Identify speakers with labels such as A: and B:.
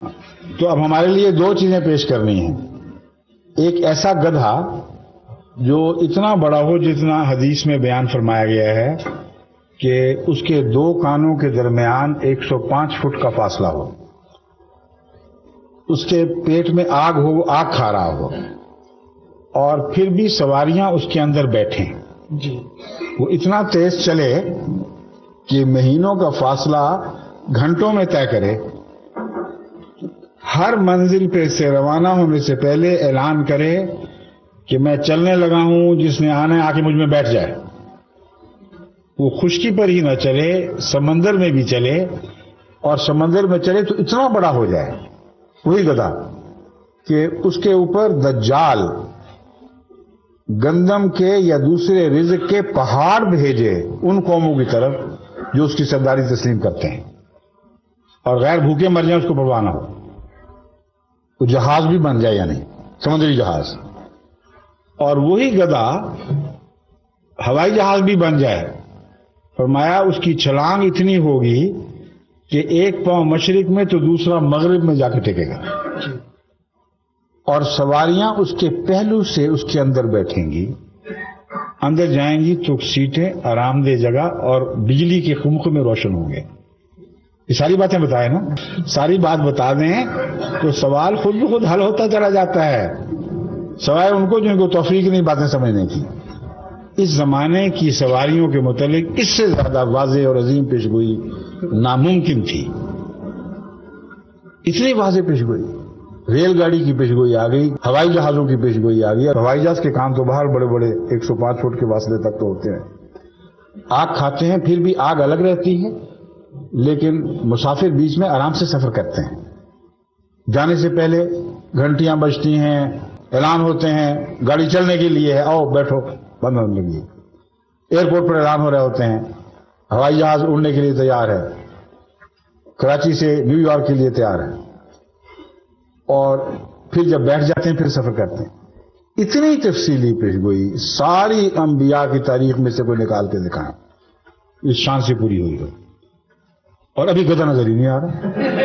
A: تو اب ہمارے لیے دو چیزیں پیش کرنی ہیں. ایک ایسا گدھا جو اتنا بڑا ہو جتنا حدیث میں بیان فرمایا گیا ہے کہ اس کے دو کانوں کے درمیان 105 فٹ کا فاصلہ ہو، اس کے پیٹ میں آگ ہو، آگ کھا رہا ہو، اور پھر بھی سواریاں اس کے اندر بیٹھیں.
B: جی.
A: وہ اتنا تیز چلے کہ مہینوں کا فاصلہ گھنٹوں میں طے کرے، ہر منزل پہ سے روانہ ہونے سے پہلے اعلان کرے کہ میں چلنے لگا ہوں، جس نے آنا ہے آ کے مجھ میں بیٹھ جائے. وہ خشکی پر ہی نہ چلے، سمندر میں بھی چلے، اور سمندر میں چلے تو اتنا بڑا ہو جائے وہی گدھا کہ اس کے اوپر دجال گندم کے یا دوسرے رزق کے پہاڑ بھیجے ان قوموں کی طرف جو اس کی سرداری تسلیم کرتے ہیں، اور غیر بھوکے مر جائیں اس کو پرواہ نہ ہو. وہ جہاز بھی بن جائے یا نہیں، سمندری جہاز، اور وہی گدھا ہوائی جہاز بھی بن جائے. فرمایا اس کی چھلانگ اتنی ہوگی کہ ایک پاؤں مشرق میں تو دوسرا مغرب میں جا کے ٹکے گا، اور سواریاں اس کے پہلو سے اس کے اندر بیٹھیں گی. اندر جائیں گی تو سیٹیں آرام دہ جگہ اور بجلی کے خمخ میں روشن ہوں گے. یہ ساری باتیں بتائیں نا، ساری بات بتا دیں تو سوال خود بخود حل ہوتا چلا جاتا ہے، سوائے ان کو جن کو تفریق نہیں باتیں سمجھنے کی. اس زمانے کی سواریوں کے متعلق اس سے زیادہ واضح اور عظیم پیشگوئی ناممکن تھی. اتنی واضح پیشگوئی، ریل گاڑی کی پیشگوئی آ گئی، ہوائی جہازوں کی پیشگوئی آ گئی. ہوائی جہاز کے کان تو باہر بڑے بڑے 105 فٹ کے فاصلے تک تو ہوتے ہیں، آگ کھاتے ہیں، پھر بھی آگ الگ رہتی ہے، لیکن مسافر بیچ میں آرام سے سفر کرتے ہیں. جانے سے پہلے گھنٹیاں بجتی ہیں، اعلان ہوتے ہیں گاڑی چلنے کے لیے ہے، آؤ بیٹھو، بند ہونے لگی. ایئرپورٹ پر اعلان ہو رہے ہوتے ہیں ہوائی جہاز اڑنے کے لیے تیار ہے، کراچی سے نیو یارک کے لیے تیار ہے، اور پھر جب بیٹھ جاتے ہیں پھر سفر کرتے ہیں. اتنی تفصیلی پیشگوئی ساری انبیاء کی تاریخ میں سے کوئی نکال کے دکھائیں اس شان سے پوری ہوئی ہو، اور ابھی گدھا نظر ہی نہیں آ رہا.